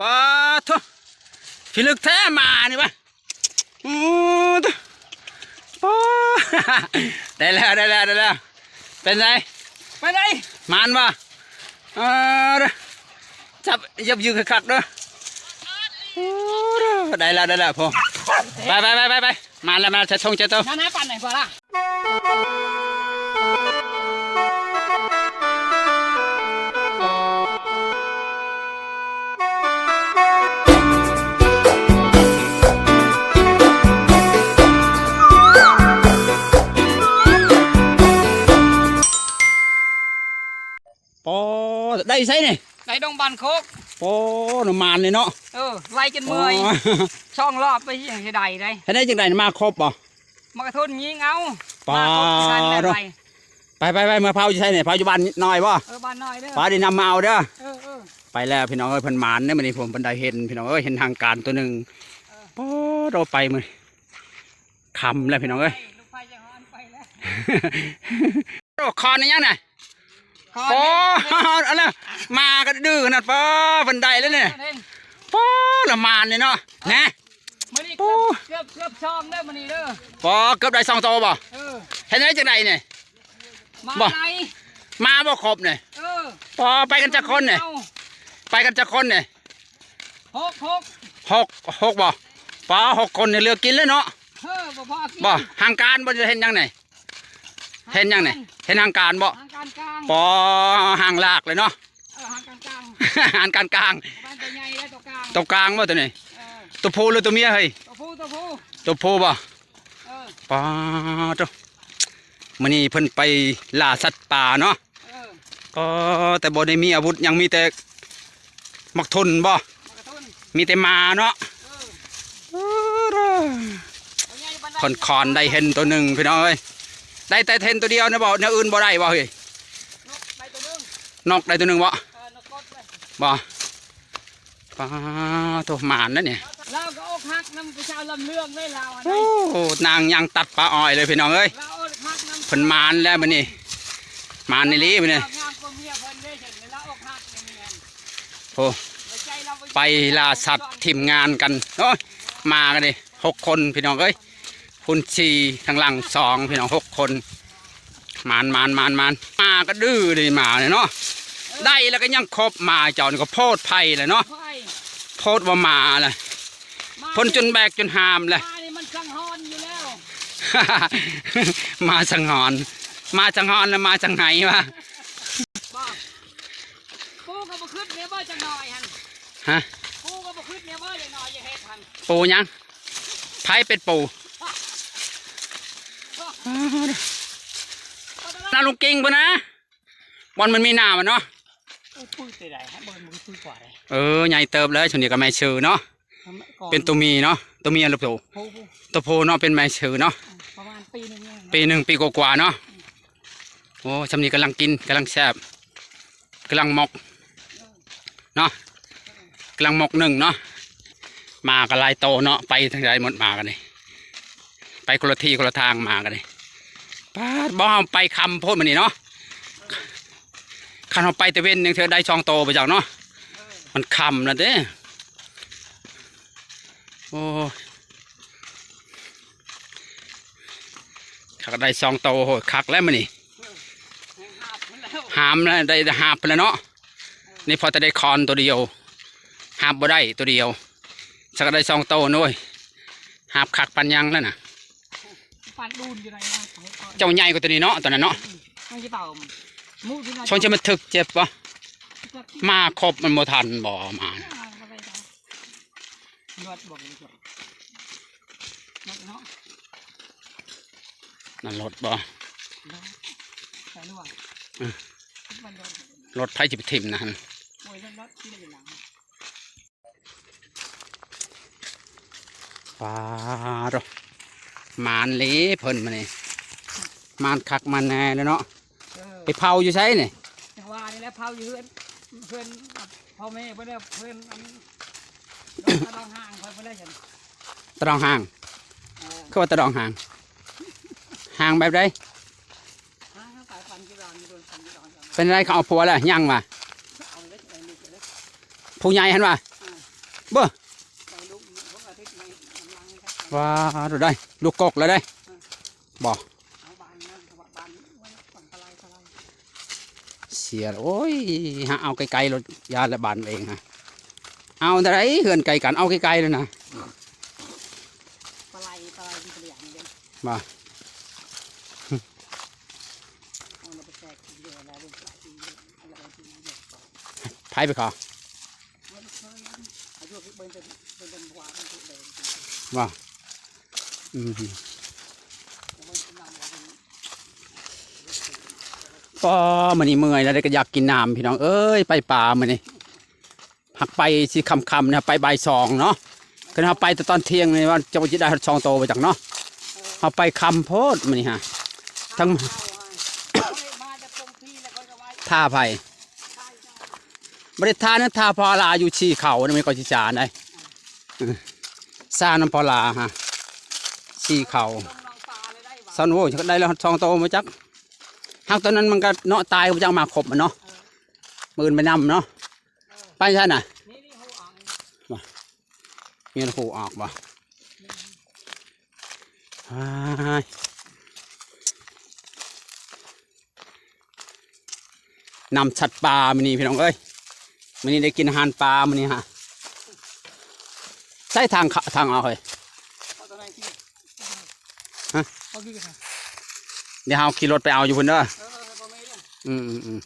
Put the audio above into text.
ปะทุพิลึกแท้มานี่ปะทุปะได้แล้วเป็นไงไปไหนมันปะจับยับยืดขักๆด้วยได้แล้วพอไปมาแล้วมาจะชงเจ้าตัวน้าปั่นไหนพอละปอได้ใช่เนี่ยในดงบันโคกปอหนูมานเลยเนาะไล่จนเมื่อยช่องรอบไปอย่างใดได้ให้ได้จังไดมาครบป่ะมากระทุนยิงเอาปอไปมาเผาใช่เนี่ยเผาอยู่บ้านน้อยป่ะบ้านน้อยเด้อป้าดินำมาเอาเด้อไปแล้วพี่น้องเอ้ยพันมานเนี่ยมันนี่ผมบันไดเห็นพี่น้องเอ้ยเห็นทางการตัวหนึ่งปอเราไปมือคำแล้วพี่น้องเอ้ยคอนี่ยังไงปออะไรมาก็ดื้อขนาดปอบันไดแล้วเนี่ยปอละมานเนี่ยเนาะนะเกือบช่องเด้อมันนี่เด้อปอเกือบได้2 โตบ่เห็นได้จากไหนเนี่ยบ่มาบ่ครบเนี่ยปอไปกันจะคนเนี่ยไปกันจะคนเนี่ยหกบ่ปอ6 คนเนี่ยเลือกกินแล้วเนาะบ่ทางการบ่จะเห็นยังไงเห็นยังไงเห็นทางการบ่ปอห่างลากเลยเนาะห่างการกลางตัวกลางบ่ตัวนี้ตัวผู้หรือตัวเมียเฮ้ยตัวผู้บ่ปอตัวมันนี่เพิ่นไปล่าสัตว์ป่าเนาะก็แต่บ่ได้มีอาวุธยังมีแต่มักทุนบ่มีแต่มาเนาะคอนได้เห็นตัวหนึ่งพี่น้องเอ้ยได้แต่เห็นตัวเดียวนะบ่เนื้ออื่นบ่ได้บ่เฮ้ยนกได้ตัวหนึ่งบ่บ่ปลาตัวหมานนั่นเนี่ยเราก็อกหักน้ำผู้ชาวลำเรื่องเลยเราโอ้นางยังตัดปลาอ้อยเลยพี่น้องเอ้ยเพิ่นมานแล้วมันนี่มานในลีมันนี่โอ้ไปล่าสัตว์ทีมงานกันโอ้มากันดิ6 คนพี่น้องเอ้ยคุณ4ทางหลัง2พี่น้อง6 คนมานมาก็ดื้อเลยมาเนี่ยเนาะได้แล้วก็ยังครบมาเจ้านี่ก็โพดไผ่เลยเนาะโพดว่ามาเลยพ้นจนแบกจนหามเลยมันสังหรณ์อยู่แล้วมาสังหรณ์แล้วมาจังไห้วะปูก็บ่ขึ้นเนี่ยบ่จังหน่อยฮะปูก็บ่ขึ้นเนี่ยบ่จังหน่อยอย่าเฮ็ดทันปูยังไผ่เป็ดปูน่าลุงกิ้งปะนะบอลมันมีหน้ามันเนาะใหญ่เติบเลยชนเดียกับแม่ชื่อเนาะเป็นตัวมีเนาะตัวมีอะไรตัวโพเนาะเป็นแม่ชื่อเนาะประมาณปีนึงปีกว่าเนาะโอ้ชำนี้กำลังกินกำลังแซ่บกำลังหมกเนาะกำลังหมก1เนาะมากระไรโตเนาะไปทางใดหมดมากันเลยไปคนละที่คนละทางมากันเลยป้าบ้าไปคำพูดมันนี่เนาะขันเราไปตะเวนยังเธอได้2 โตไปจากเนาะมันคำนะเด้โอ้ขักได้2 โตโหคักแล้วมันนี่หามแล้วได้หาบแล้วเนาะนี่พอจะได้คอนตัวเดียวหาบบ่ได้ตัวเดียวสักได้2 โตน้อยหาบคักปันยังแล้วน่ะเจ้าใหญ่กว่าตัวนี้เนาะตอนนั้นเนาะชนจะมาถึกเจ็บปะมาครบมันโมทันบ่มานั่นรถบ่รถไฟจิบถิ่มนะฮะว้าวมานเละเพิ่นมาเนี่ยมานคักมันแน่เลยเนาะไปเผาอยู่ใช่เนี่ยว่านี่แหละเผาอยู่เพื่อนพ่อแม่เพื่อนตะดองห่างเพื่อนฉันตะดองห่างคือว่าตะดองห่างแบบใดเป็นไรเขาเอาผัวแล้วยังวะผู้ใหญ่เห็นวะ บ่ ไปลูกผมอาทิตย์ในกำลังครับ ว้าดูได้ลูกกกแล้วได้บ่ เอาบานนั่นกับบ้านไว้ฝั่งทลาย เสียโอ้ยฮะเอาไกลๆรถยาละบานเองฮะเอาแต่ไรเหือนไกลกันเอาไกลๆเลยนะ ทลายที่เปลี่ยนเด่น บ่ เอาเราไปแจกเยอะแล้วเป็นหลายปีอะไรปีเยอะ ไผไปขอ ไม่เคยอายุเป็นหัวเป็นตัวเดิม บ่อืม มันนำเราเป็น ก็มันนี่เมื่อยแล้วได้ก็อยากกินน้ำพี่น้องเอ้ยไปป่ามันนี่หักไปสิคำๆนะไปบ่าย2เนาะคือเราไปแต่ตอนเที่ยงนี่ว่าจะไปได้2โตไปจากเนาะเอาไปคำโพดมันนี่ฮะทั้ง มาจะตรงที่แล้วก็จะไว้ ท่าไผ่บริทานั้นท่าพอลาอยู่ชีเขานี่ไม่ก็ชิจานได้ซาน้ำพอลาฮะชีเขา ลงน้องปลาเลยได้หว่า สันโว้ได้แล้ว2โตมาจักหากตอนนั้นมันก็เนาะตายก็จังมาครบมันเนาะมืนไปนำเนาะไปใช่น่ะ นี่หูอ่าง เงี้ยผูออกบ่นำชัดปลามันนี่พี่น้องเอ้ยมันนี่ได้กินอาหารปลามันนี่ฮะใช่ทางเอาเฮ้ย เขาตัวไหนที่เขาดีกัน เดี๋ยวเอาขี่รถไปเอาอยู่พุ่นเด้อ เขาไม่ได้ อืม